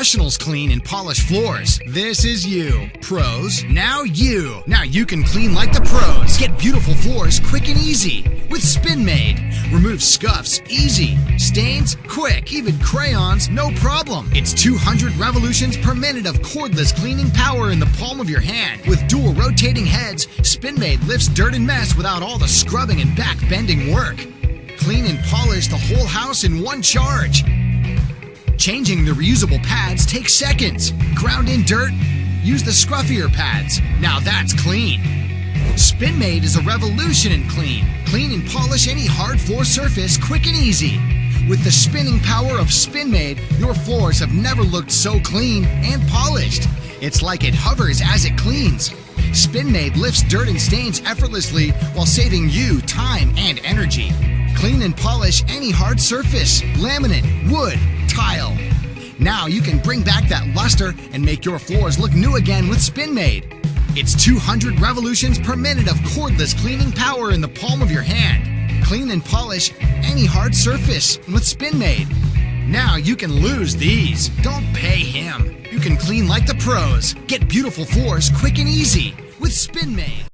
professionals clean and polish floors. This is you. Pros, now you. Now you can clean like the pros. Get beautiful floors quick and easy with Maid. Remove scuffs, easy. Stains, quick. Even crayons, no problem. It's 200 revolutions per minute of cordless cleaning power in the palm of your hand. With dual rotating heads, Maid lifts dirt and mess without all the scrubbing and back bending work. Clean and polish the whole house in one charge. Changing the reusable pads takes seconds. Ground in dirt, use the scruffier pads. Now that's clean. Maid is a revolution in clean. Clean and polish any hard floor surface quick and easy. With the spinning power of Maid, your floors have never looked so clean and polished. It's like it hovers as it cleans. Maid lifts dirt and stains effortlessly while saving you time and energy. Clean and polish any hard surface, laminate, wood, tile. Now you can bring back that luster and make your floors look new again with Maid. It's 200 revolutions per minute of cordless cleaning power in the palm of your hand. Clean and polish any hard surface with Maid. Now you can lose these. Don't pay him. You can clean like the pros. Get beautiful floors quick and easy with Maid.